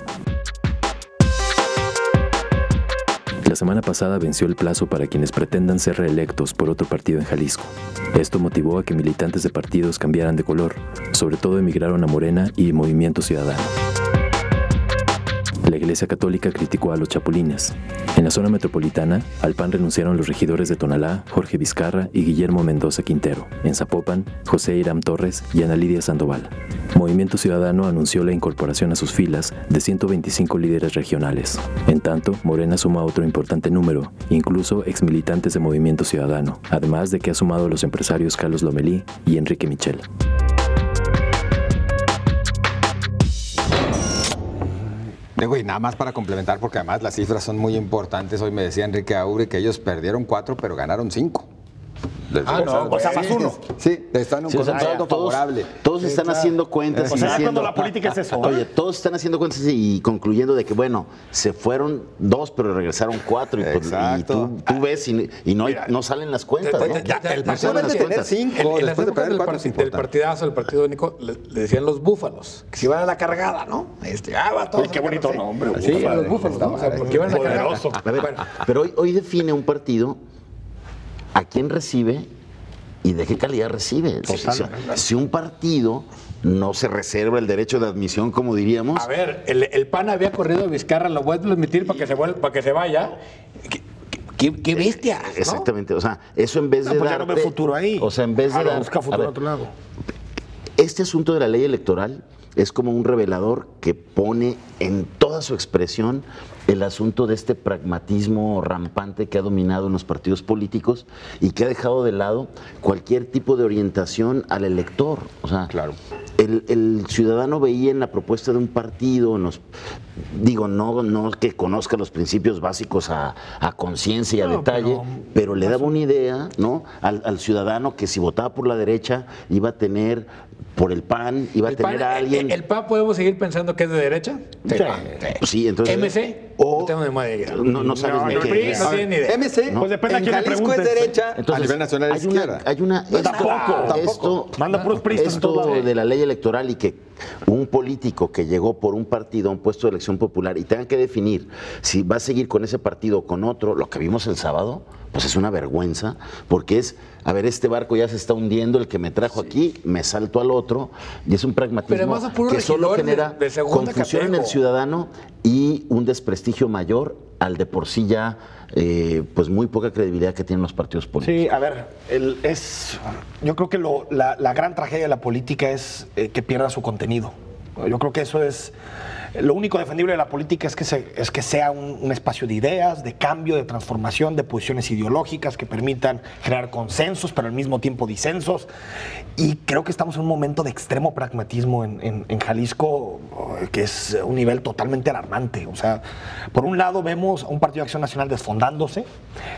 La semana pasada venció el plazo para quienes pretendan ser reelectos por otro partido en Jalisco. Esto motivó a que militantes de partidos cambiaran de color, sobre todo emigraron a Morena y Movimiento Ciudadano. La Iglesia Católica criticó a los chapulines. En la zona metropolitana, al PAN renunciaron los regidores de Tonalá, Jorge Vizcarra y Guillermo Mendoza Quintero. En Zapopan, José Hiram Torres y Ana Lidia Sandoval. Movimiento Ciudadano anunció la incorporación a sus filas de 125 líderes regionales. En tanto, Morena suma otro importante número, incluso exmilitantes de Movimiento Ciudadano, además de que ha sumado a los empresarios Carlos Lomelí y Enrique Michel. Y nada más para complementar, porque además las cifras son muy importantes. Hoy me decía Enrique Aure que ellos perdieron 4, pero ganaron 5. O sea, más 1. Sí, están en un contrato favorable. Todos están haciendo cuentas. O sea, cuando la política es eso. Oye, todos están haciendo cuentas y concluyendo de que, bueno, se fueron 2, pero regresaron 4. Y tú ves y no salen las cuentas, ¿no? No salen las cuentas. En las épocas del partidazo, del partido único, le decían los búfalos, que se iban a la cargada, ¿no? Va todo. Qué bonito nombre. Sí, los búfalos, ¿no? O sea, porque iban a la cargada. A ver, pero hoy define un partido a quién recibe y de qué calidad recibe. Si un partido no se reserva el derecho de admisión, como diríamos. A ver, el PAN había corrido a Vizcarra, lo voy a admitir para que se vaya. Qué bestia, ¿no? Exactamente, o sea, eso en vez de pues dar. Ya no ve futuro ahí. O sea, en vez de dar. Busca futuro a otro lado. Este asunto de la ley electoral es como un revelador que pone en toda su expresión el asunto de este pragmatismo rampante que ha dominado en los partidos políticos y que ha dejado de lado cualquier tipo de orientación al elector. O sea, claro. El ciudadano veía en la propuesta de un partido, no que conozca los principios básicos a conciencia y a detalle, pero le daba una idea, ¿no? Al ciudadano que si votaba por la derecha iba a tener por el PAN, iba a tener a alguien. ¿El PAN podemos seguir pensando que es de derecha? Sí, entonces. ¿MC? O no tengo ni idea. No sabes ni qué es. No tiene ni idea. MC, pues depende en Jalisco es derecha, a nivel nacional es izquierda. Esto manda puros pristas en todo lado. De la ley electoral y que un político que llegó por un partido a un puesto de elección popular y tenga que definir si va a seguir con ese partido o con otro, lo que vimos el sábado, pues es una vergüenza, porque este barco ya se está hundiendo, el que me trajo aquí, me salto al otro, y es un pragmatismo que solo genera confusión en el ciudadano y un desprestigio mayor al de por sí ya pues muy poca credibilidad que tienen los partidos políticos. Sí, a ver, yo creo que la gran tragedia de la política es que pierda su contenido. Yo creo que eso es lo único defendible de la política, es que sea un espacio de ideas, de cambio, de transformación, de posiciones ideológicas que permitan generar consensos, pero al mismo tiempo disensos. Y creo que estamos en un momento de extremo pragmatismo en Jalisco, que es un nivel totalmente alarmante. O sea, por un lado vemos a un Partido de Acción Nacional desfondándose.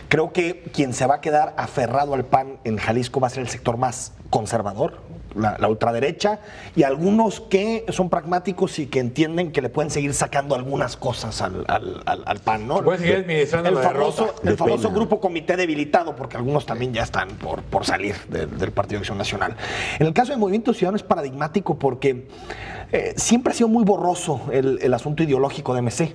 Creo que quien se va a quedar aferrado al PAN en Jalisco va a ser el sector más conservador, la ultraderecha, y algunos que son pragmáticos y que entienden que le pueden seguir sacando algunas cosas al PAN, ¿no? Puede seguir administrando el famoso grupo comité debilitado, porque algunos también ya están por salir del Partido de Acción Nacional. En el caso del Movimiento Ciudadano es paradigmático porque siempre ha sido muy borroso el asunto ideológico de MC.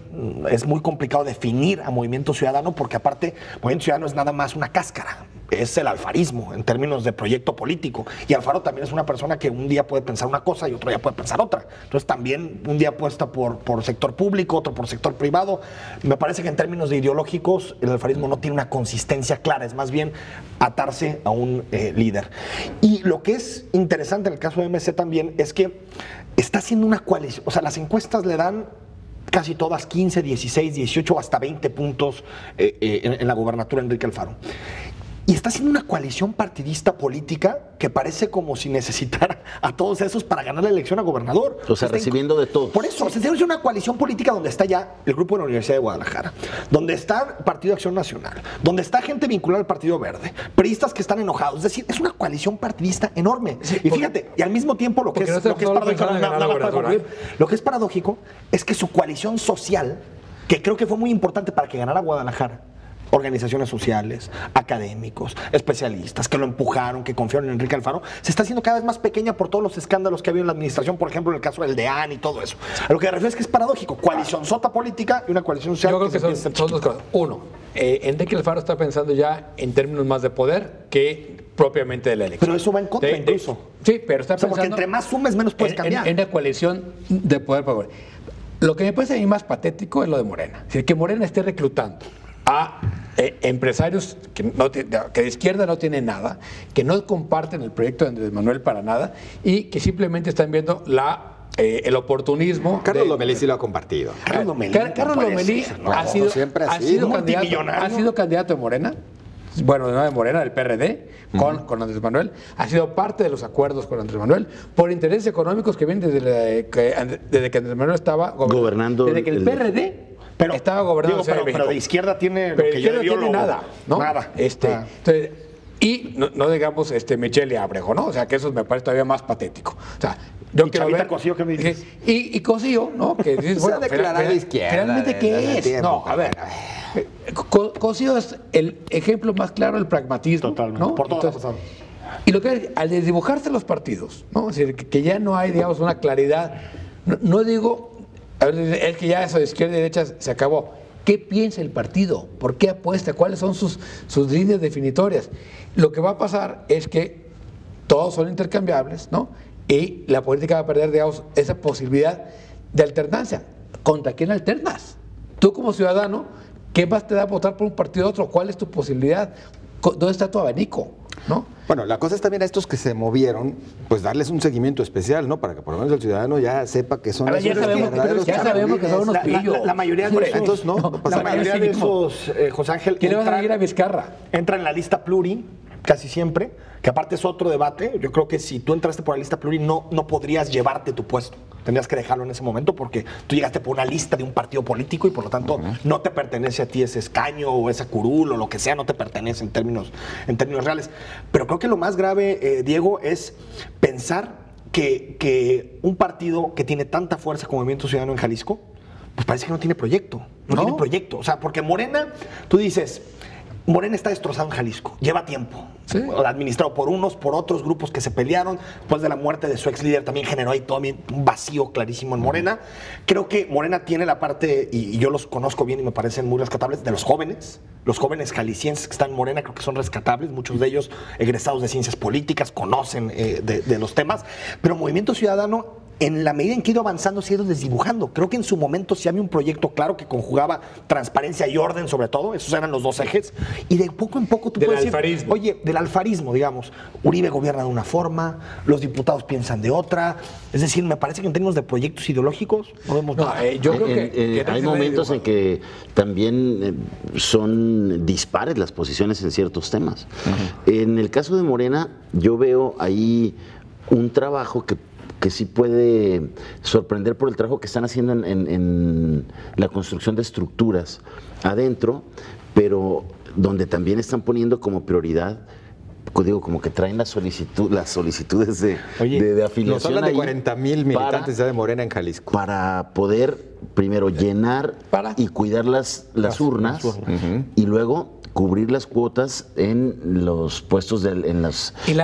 Es muy complicado definir a Movimiento Ciudadano porque aparte Movimiento Ciudadano es nada más una cáscara. Es el alfarismo en términos de proyecto político. Y Alfaro también es una persona que un día puede pensar una cosa y otro día puede pensar otra. Entonces también un día apuesta por sector público, otro por sector privado. Me parece que en términos de ideológicos el alfarismo no tiene una consistencia clara, es más bien atarse a un líder. Y lo que es interesante en el caso de MC también es que está haciendo una coalición. O sea, las encuestas le dan casi todas 15, 16, 18, hasta 20 puntos en la gubernatura Enrique Alfaro. Y está haciendo una coalición partidista política que parece como si necesitara a todos esos para ganar la elección a gobernador. O sea, recibiendo de todos. Por eso, es una coalición política donde está ya el grupo de la Universidad de Guadalajara, donde está el Partido de Acción Nacional, donde está gente vinculada al Partido Verde, priistas que están enojados. Es decir, es una coalición partidista enorme. Sí, y fíjate, y al mismo tiempo lo que es paradójico es que su coalición social, que creo que fue muy importante para que ganara Guadalajara, organizaciones sociales, académicos, especialistas que lo empujaron, que confiaron en Enrique Alfaro, se está haciendo cada vez más pequeña por todos los escándalos que ha habido en la administración, por ejemplo, en el caso del DEAN y todo eso. A lo que me refiero es que es paradójico, coalición sota política y una coalición social. Yo creo que son dos cosas. Uno, Enrique Alfaro está pensando ya en términos más de poder que propiamente de la elección. Pero eso va en contra incluso. Sí, pero está pensando... porque entre más sumes, menos puedes cambiar. En una coalición de poder para poder. Lo que me parece a mí más patético es lo de Morena. Es decir, que Morena esté reclutando a empresarios que de izquierda no tienen nada, que no comparten el proyecto de Andrés Manuel para nada y que simplemente están viendo el oportunismo. Carlos Lomelí sí lo ha compartido. Carlos Lomelí ha sido candidato de Morena, bueno, no de Morena, del PRD, con Andrés Manuel, ha sido parte de los acuerdos con Andrés Manuel por intereses económicos que vienen desde que Andrés Manuel estaba gobernando, desde que el PRD estaba gobernando. Pero de izquierda tiene lo que yo no tiene nada, ¿no? Nada. Entonces, y no digamos Michelle y Ábrego, ¿no? O sea, que eso me parece todavía más patético. O sea, yo quiero ver Cosío, ¿qué me dices? Y Cosío, ¿no? Que dices, bueno, declarado de izquierda. Realmente, ¿qué es? No, a ver. Cosío es el ejemplo más claro del pragmatismo. Totalmente. ¿no? Por todo lo pasado. Y lo que al desdibujarse los partidos, ¿no? Es decir, que ya no hay, digamos, una claridad. No digo, a ver, es que ya eso de izquierda y derecha se acabó. ¿Qué piensa el partido? ¿Por qué apuesta? ¿Cuáles son sus líneas definitorias? Lo que va a pasar es que todos son intercambiables, ¿no? Y la política va a perder, digamos, esa posibilidad de alternancia. ¿Contra quién alternas? Tú como ciudadano, ¿qué más te da votar por un partido u otro? ¿Cuál es tu posibilidad? ¿Dónde está tu abanico? ¿No? Bueno, la cosa es también a estos que se movieron, pues darles un seguimiento especial, ¿no? Para que por lo menos el ciudadano ya sepa que son ya sabemos que son unos pillos. La mayoría de esos, la mayoría de esos, José Ángel, ¿quién le va a ir a Vizcarra? Entra en la lista pluri, casi siempre, que aparte es otro debate. Yo creo que si tú entraste por la lista pluri no podrías llevarte tu puesto. Tendrías que dejarlo en ese momento porque tú llegaste por una lista de un partido político y por lo tanto no te pertenece a ti ese escaño o esa curul o lo que sea, no te pertenece en términos reales. Pero creo que lo más grave, Diego, es pensar que un partido que tiene tanta fuerza como Movimiento Ciudadano en Jalisco, pues parece que no tiene proyecto. No tiene proyecto. O sea, porque Morena, tú dices, Morena está destrozado en Jalisco, lleva tiempo, ¿sí? Administrado por unos, por otros grupos que se pelearon, después de la muerte de su ex líder también generó ahí todo un vacío clarísimo en Morena. Creo que Morena tiene la parte, y yo los conozco bien y me parecen muy rescatables, de los jóvenes jaliscienses que están en Morena, creo que son rescatables, muchos de ellos egresados de ciencias políticas, conocen de los temas, pero Movimiento Ciudadano, en la medida en que ha ido avanzando, se ha ido desdibujando. Creo que en su momento sí había un proyecto claro que conjugaba transparencia y orden, sobre todo. Esos eran los dos ejes. Y de poco en poco tú puedes decir, oye, del alfarismo, digamos. Uribe gobierna de una forma, los diputados piensan de otra. Es decir, me parece que en términos de proyectos ideológicos no vemos nada. Yo creo que hay momentos en que también son dispares las posiciones en ciertos temas. En el caso de Morena, yo veo ahí un trabajo que sí puede sorprender por el trabajo que están haciendo en la construcción de estructuras adentro, pero donde también están poniendo como prioridad, digo, como que traen las solicitudes de afiliación. Nos hablan de 40,000 militantes ya de Morena en Jalisco. Para poder primero llenar y cuidar las urnas y luego cubrir las cuotas en los puestos de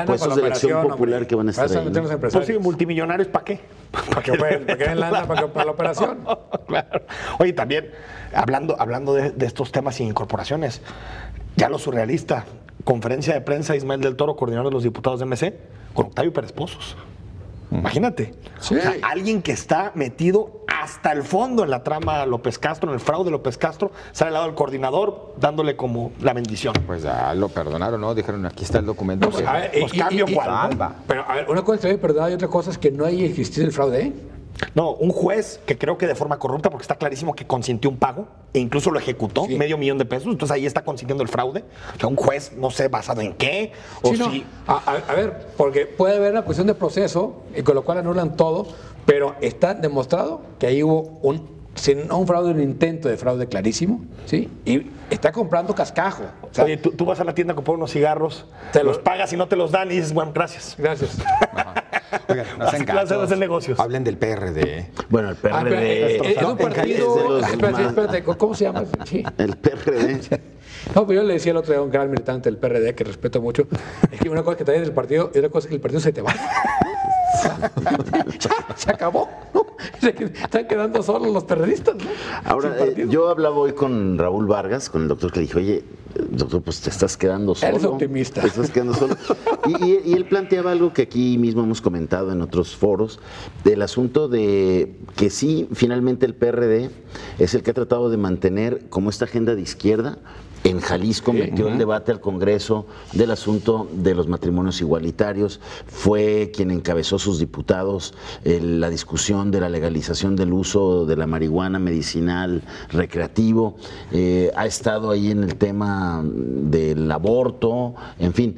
puestos de elección popular que van a estar ahí. Pues sí, multimillonarios, ¿para qué? Para que den lana para la operación. Claro. Oye, también, hablando de estos temas y incorporaciones, ya lo surrealista, conferencia de prensa Ismael del Toro, coordinador de los diputados de MC, con Octavio Pérez Pozos. Imagínate. Sí. O sea, alguien que está metido hasta el fondo en la trama López Castro, en el fraude López Castro, sale al lado del coordinador dándole como la bendición. Pues ya lo perdonaron, ¿no? Dijeron, aquí está el documento. Pues, cambio cuál. Pero a ver, una cosa es que había perdonado y otra cosa es que no haya existido el fraude, ¿eh? No, un juez que creo que de forma corrupta, porque está clarísimo que consintió un pago e incluso lo ejecutó, $500,000, entonces ahí está consintiendo el fraude. O sea, un juez, no sé, basado en qué, o sí. A ver, porque puede haber una cuestión de proceso, y con lo cual anulan todo, pero está demostrado que ahí hubo un fraude, un intento de fraude clarísimo, ¿sí? Y está comprando cascajo. O sea, oye, tú vas a la tienda a comprar unos cigarros, los pagas y no te los dan y dices, bueno, gracias. Gracias. Oigan, no hacen caso. Negocios. Hablen del PRD. Bueno, el PRD. Es un partido. Espérate, ¿cómo se llama? Sí. El PRD. No, pero yo le decía el otro día a un gran militante del PRD que respeto mucho, es que una cosa que traes del partido y otra cosa es que el partido se te va. Se acabó, ¿no? Están quedando solos los periodistas, ¿no? Ahora, yo hablaba hoy con Raúl Vargas, con el doctor, que le dije, oye, doctor, pues te estás quedando solo. Eres optimista. Te estás quedando solo. Y él planteaba algo que aquí mismo hemos comentado en otros foros, del asunto de que sí, finalmente el PRD es el que ha tratado de mantener como esta agenda de izquierda. En Jalisco metió el debate al Congreso del asunto de los matrimonios igualitarios, fue quien encabezó sus diputados la discusión de la legalización del uso de la marihuana medicinal recreativo, ha estado ahí en el tema del aborto, en fin,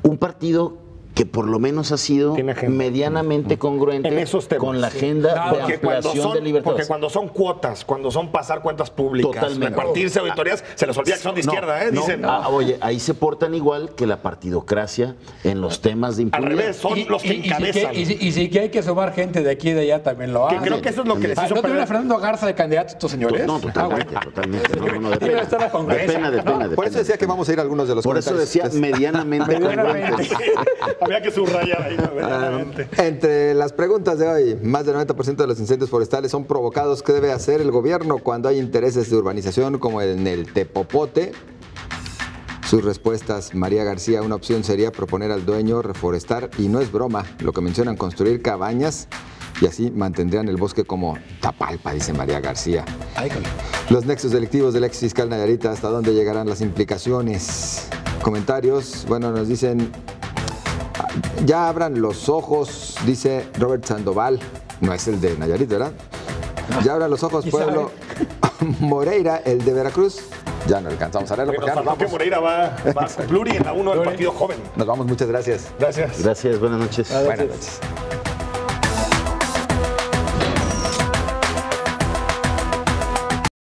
un partido que por lo menos ha sido medianamente congruente en esos temas, con la agenda de ampliación de libertades. Porque cuando son cuotas, cuando son pasar cuentas públicas, repartirse auditorías, se les olvida que son de izquierda, dicen. Oye, ahí se portan igual que la partidocracia en los temas de impunidad. Al revés, son los que encabezan. Y si que hay que sumar gente de aquí y de allá, también lo hacen. Creo que eso es lo que les hizo ¿No tuvieron a Fernando Garza de candidato estos señores? No, totalmente. No, de pena. Por eso decía que vamos a ir a algunos de los comentarios. Por eso decía medianamente. Había que subrayar ahí. Entre las preguntas de hoy, más del 90% de los incendios forestales son provocados. ¿Qué debe hacer el gobierno cuando hay intereses de urbanización como en el Tepopote? Sus respuestas: María García, una opción sería proponer al dueño reforestar, y no es broma lo que mencionan, construir cabañas, y así mantendrían el bosque como Tapalpa, dice María García. Los nexos delictivos del ex fiscal Nayarita, ¿hasta dónde llegarán las implicaciones? Comentarios, bueno, nos dicen: ya abran los ojos, dice Robert Sandoval, no es el de Nayarit, ¿verdad? Ya abran los ojos, pueblo. Moreira, el de Veracruz, ya no alcanzamos a leerlo. Porque Moreira va a pluri en la 1 del partido joven. Nos vamos, muchas gracias. Gracias. Gracias, buenas noches. Buenas noches.